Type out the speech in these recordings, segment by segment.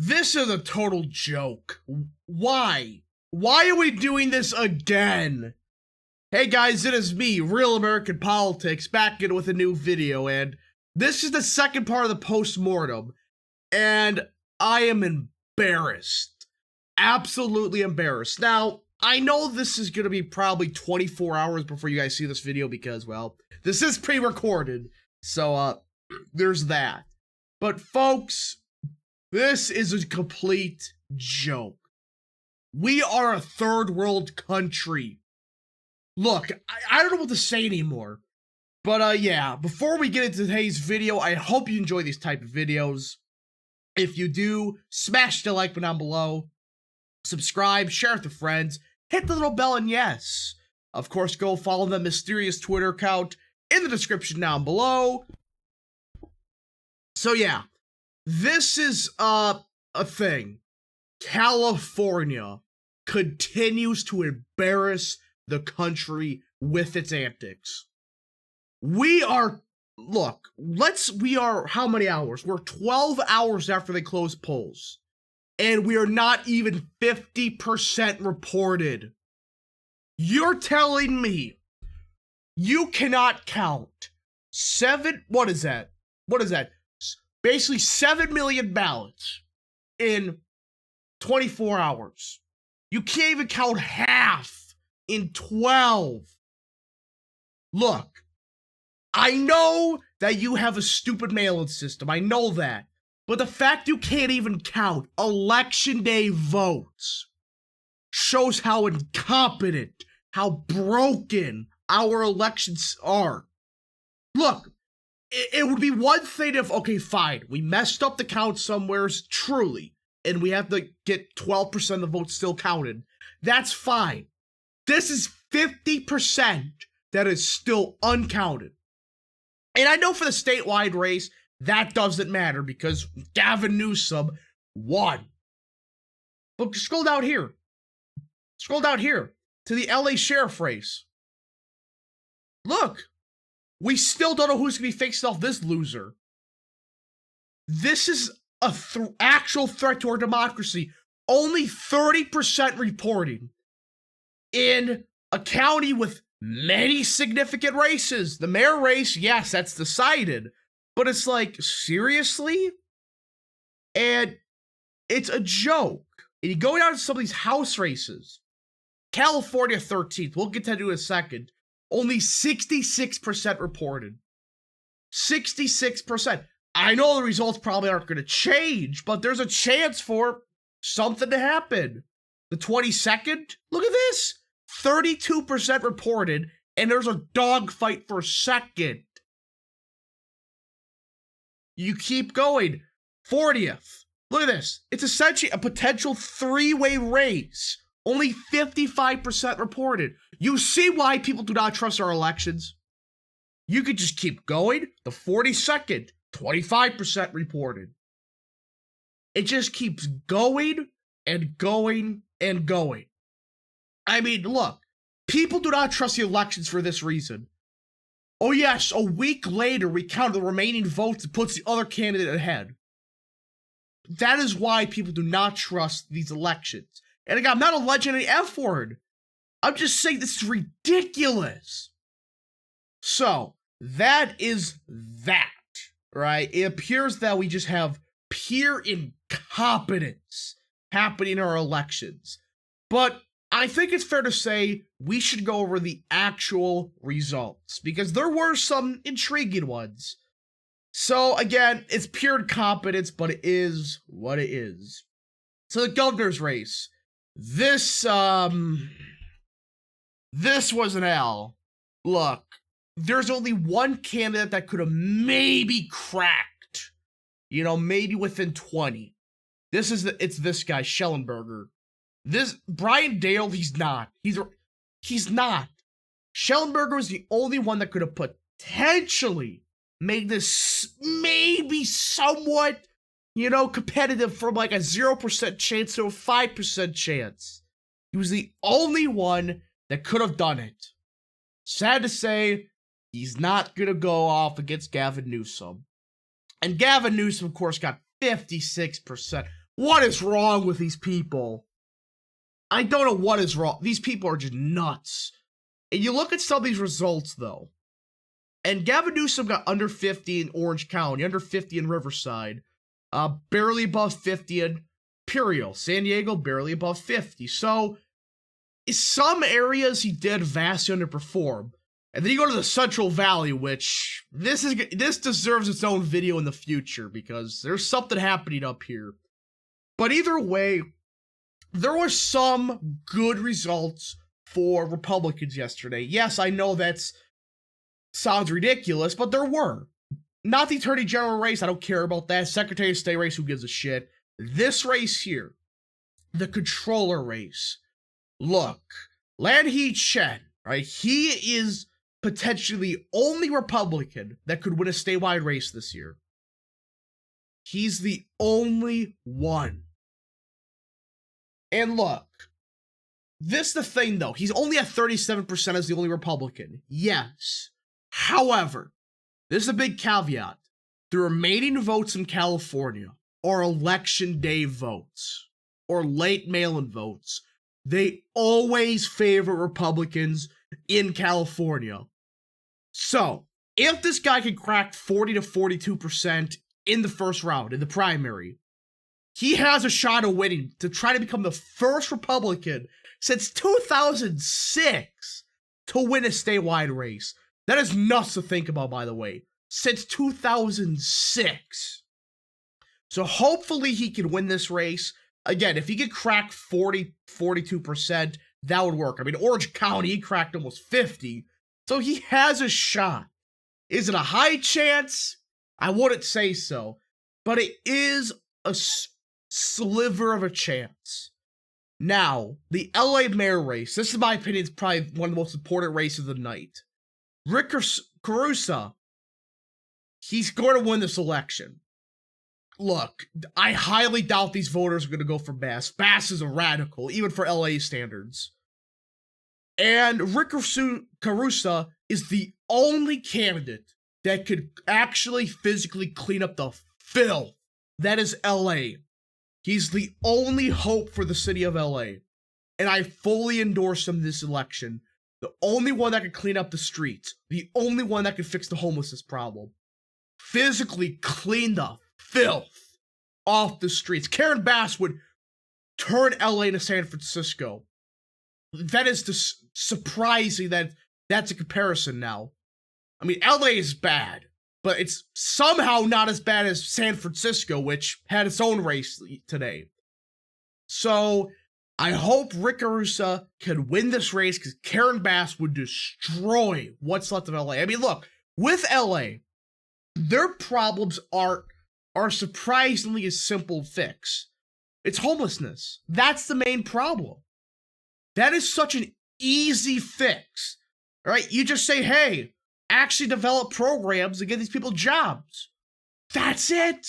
This is a total joke. Why? Why are we doing this again? Hey guys, it is me, Real American Politics, back in with a new video, and this is the second part of the post-mortem, and I am embarrassed. Absolutely embarrassed. Now, I know this is gonna be probably 24 hours before you guys see this video because, well, this is pre-recorded, so, there's that. But folks, this is a complete joke. We are a third world country. Look, I don't know what to say anymore. But yeah, before we get into today's video, I hope you enjoy these type of videos. If you do, smash the like button down below. Subscribe, share with your friends, hit the little bell, and yes, of course, go follow the mysterious Twitter account in the description down below. So yeah, this is a thing. California continues to embarrass the country with its antics. We are how many hours? We're 12 hours after they closed polls. And we are not even 50% reported. You're telling me you cannot count what is that? Basically 7 million ballots in 24 hours. You can't even count half in 12. Look, I know that you have a stupid mail-in system. I know that. But the fact you can't even count election day votes shows how incompetent, how broken our elections are. Look, it would be one thing if, okay, fine, we messed up the count somewheres, truly, and we have to get 12% of the votes still counted. That's fine. This is 50% that is still uncounted. And I know for the statewide race, that doesn't matter because Gavin Newsom won. But scroll down here. Scroll down here to the LA sheriff race. Look, we still don't know who's going to be facing off this loser. This is a actual threat to our democracy. Only 30% reporting in a county with many significant races. The mayor race, yes, that's decided. But it's like, seriously? And it's a joke. And you go down to some of these house races. California 13th, we'll get to that in a second. Only 66% reported. 66%. I know the results probably aren't going to change, but there's a chance for something to happen. The 22nd, look at this. 32% reported, and there's a dogfight for second. You keep going. 40th. Look at this. It's essentially a potential three-way race. Only 55% reported. You see why people do not trust our elections? You could just keep going. The 42nd, 25% reported. It just keeps going and going and going. I mean, look, people do not trust the elections for this reason. Oh yes, a week later we count the remaining votes and puts the other candidate ahead. That is why people do not trust these elections. And again, I'm not alleging any F-word. I'm just saying this is ridiculous. So, that is that, right? It appears that we just have pure incompetence happening in our elections. But I think it's fair to say we should go over the actual results, because there were some intriguing ones. So again, it's pure incompetence, but it is what it is. So the governor's race. This was an L. Look, there's only one candidate that could have maybe cracked. You know, maybe within 20. It's this guy, Schellenberger. This Brian Dale, he's not. He's not. Schellenberger was the only one that could have potentially made this maybe somewhat, competitive from like a 0% chance to a 5% chance. He was the only one that could have done it. Sad to say, he's not gonna go off against Gavin Newsom. And Gavin Newsom, of course, got 56%. What is wrong with these people? I don't know what is wrong. These people are just nuts. And you look at some of these results, though. And Gavin Newsom got under 50 in Orange County, under 50 in Riverside, barely above 50 in Imperial. San Diego, barely above 50. So, some areas he did vastly underperform. And then you go to the Central Valley, which this deserves its own video in the future because there's something happening up here. But either way, there were some good results for Republicans yesterday. Yes, I know that sounds ridiculous, but there were. Not the Attorney General race, I don't care about that. Secretary of State race, who gives a shit? This race here, the controller race. Look, Lanhee Chen, right? He is potentially the only Republican that could win a statewide race this year. He's the only one. And look, this is the thing though. He's only at 37% as the only Republican. Yes. However, this is a big caveat. The remaining votes in California are election day votes or late mail-in votes. They always favor Republicans in California. So, if this guy can crack 40 to 42% in the first round, in the primary, he has a shot of winning to try to become the first Republican since 2006 to win a statewide race. That is nuts to think about, by the way. Since 2006. So hopefully he can win this race. Again, if he could crack 40, 42%, that would work. I mean, Orange County, he cracked almost 50. So he has a shot. Is it a high chance? I wouldn't say so. But it is a sliver of a chance. Now, the LA mayor race. This, in my opinion, is probably one of the most important races of the night. Rick Caruso, he's going to win this election. Look, I highly doubt these voters are going to go for Bass. Bass is a radical, even for LA standards. And Rick Caruso is the only candidate that could actually physically clean up the filth that is LA. He's the only hope for the city of LA. And I fully endorse him this election. The only one that can clean up the streets. The only one that can fix the homelessness problem. Physically clean the filth off the streets. Karen Bass would turn LA into San Francisco. That is just surprising that that's a comparison now. I mean, LA is bad, but it's somehow not as bad as San Francisco, which had its own race today. So, I hope Rick Caruso can win this race because Karen Bass would destroy what's left of LA. I mean, look, with LA, their problems are surprisingly a simple fix. It's homelessness. That's the main problem. That is such an easy fix. All right, you just say, hey, actually develop programs to get these people jobs. That's it.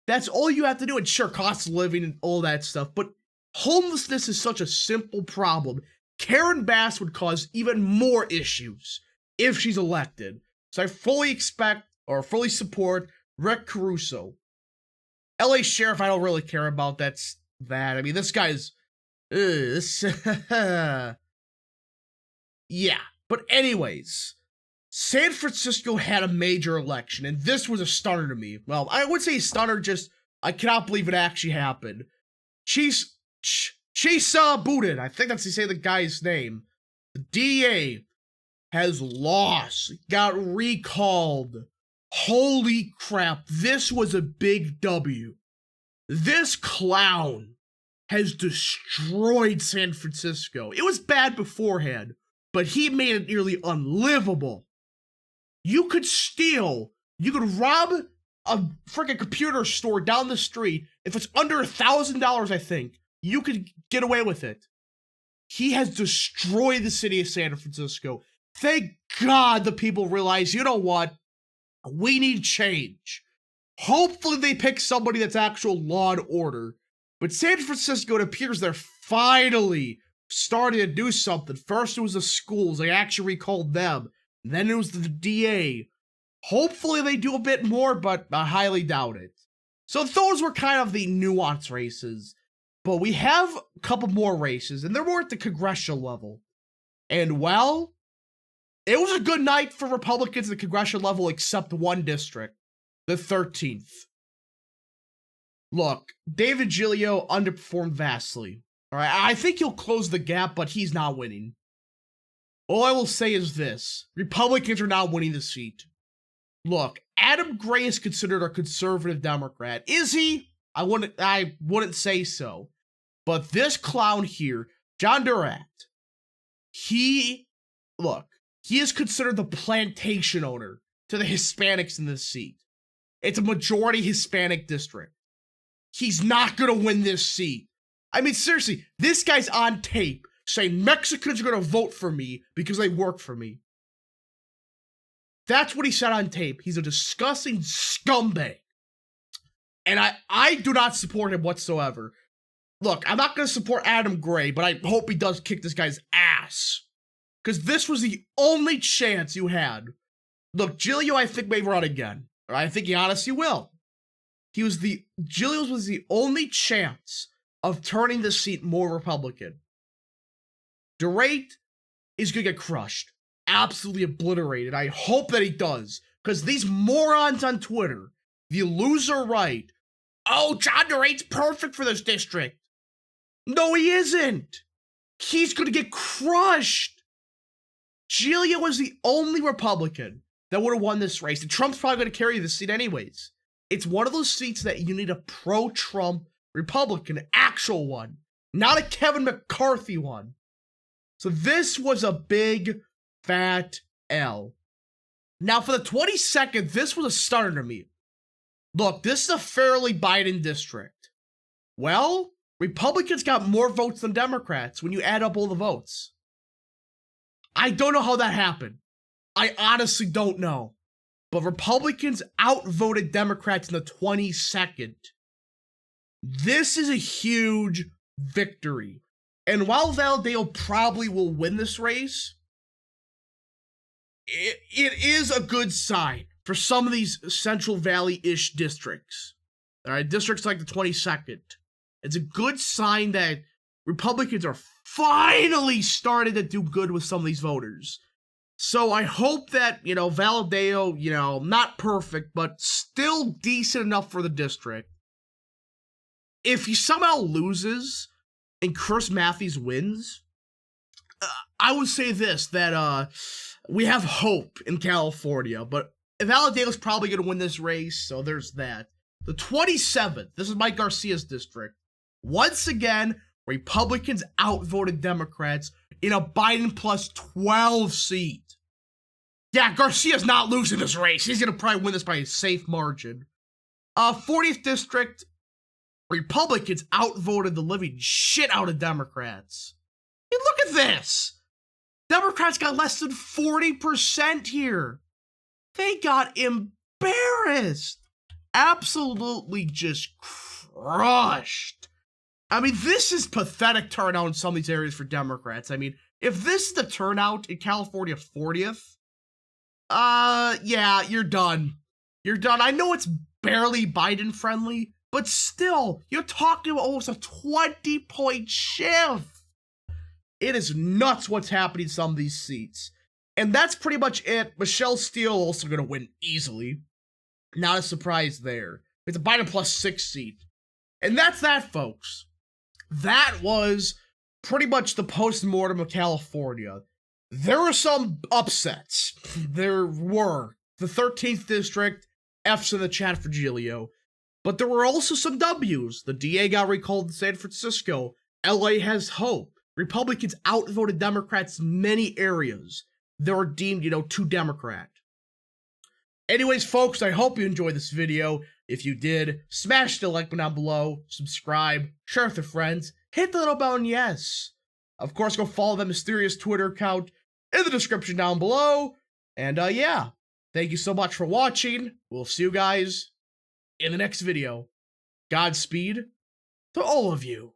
That's all you have to do. And sure, cost of living and all that stuff, but homelessness is such a simple problem. Karen Bass would cause even more issues if she's elected. So I fully expect or fully support Rick Caruso. LA Sheriff, I don't really care about. That's that. I mean, this guy's... yeah. But anyways, San Francisco had a major election, and this was a stunner to me. Well, I would say stunner, just I cannot believe it actually happened. Chisa Boudin, I think that's how you say the guy's name. The DA has lost, got recalled. Holy crap, this was a big W. This clown has destroyed San Francisco. It was bad beforehand, but he made it nearly unlivable. You could rob a freaking computer store down the street. If it's under $1,000, I think, you could get away with it. He has destroyed the city of San Francisco. Thank God the people realize, you know what? We need change. Hopefully they pick somebody that's actual law and order. But San Francisco, it appears they're finally starting to do something. First it was the schools. They actually recalled them. Then it was the DA. Hopefully they do a bit more, but I highly doubt it. So those were kind of the nuanced races. But we have a couple more races, and they're more at the congressional level. And, well, it was a good night for Republicans at the congressional level, except one district, the 13th. Look, David Giglio underperformed vastly. All right, I think he'll close the gap, but he's not winning. All I will say is this. Republicans are not winning the seat. Look, Adam Gray is considered a conservative Democrat. Is he? I wouldn't say so. But this clown here, John Durant, he is considered the plantation owner to the Hispanics in this seat. It's a majority Hispanic district. He's not going to win this seat. I mean, seriously, this guy's on tape saying Mexicans are going to vote for me because they work for me. That's what he said on tape. He's a disgusting scumbag. And I do not support him whatsoever. Look, I'm not going to support Adam Gray, but I hope he does kick this guy's ass. Because this was the only chance you had. Look, Giglio, I think, may run again. Or I think he honestly will. Giglio was the only chance of turning the seat more Republican. Durant is going to get crushed. Absolutely obliterated. I hope that he does. Because these morons on Twitter, the loser right, oh, John Durant's perfect for this district. No, he isn't. He's going to get crushed. Giglio was the only Republican that would have won this race. And Trump's probably going to carry this seat anyways. It's one of those seats that you need a pro-Trump Republican, actual one. Not a Kevin McCarthy one. So this was a big, fat L. Now for the 22nd, this was a stunner to me. Look, this is a fairly Biden district. Well, Republicans got more votes than Democrats when you add up all the votes. I don't know how that happened. I honestly don't know. But Republicans outvoted Democrats in the 22nd. This is a huge victory. And while Valadao probably will win this race, it is a good sign for some of these Central Valley-ish districts. All right, districts like the 22nd. It's a good sign that Republicans are finally starting to do good with some of these voters. So I hope that, Valadao, not perfect, but still decent enough for the district. If he somehow loses and Chris Matthews wins, I would say this, that we have hope in California, but Valadao's probably going to win this race, so there's that. The 27th, this is Mike Garcia's district. Once again, Republicans outvoted Democrats in a Biden plus 12 seat. Yeah, Garcia's not losing this race. He's going to probably win this by a safe margin. 40th district, Republicans outvoted the living shit out of Democrats. I mean, look at this. Democrats got less than 40% here. They got embarrassed. Absolutely just crushed. I mean, this is pathetic turnout in some of these areas for Democrats. I mean, if this is the turnout in California 40th, yeah, you're done. You're done. I know it's barely Biden friendly, but still, you're talking about almost a 20-point shift. It is nuts what's happening in some of these seats. And that's pretty much it. Michelle Steele also going to win easily. Not a surprise there. It's a Biden plus 6 seat. And that's that, folks. That was pretty much the post-mortem of California. There were some upsets. There were. The 13th district, F's in the chat for Giglio. But there were also some W's. The DA got recalled in San Francisco. LA has hope. Republicans outvoted Democrats in many areas that were deemed, too Democrat. Anyways, folks, I hope you enjoyed this video. If you did, smash the like button down below, subscribe, share with your friends, hit the little bell, and yes, of course, go follow that mysterious Twitter account in the description down below. And yeah, thank you so much for watching. We'll see you guys in the next video. Godspeed to all of you.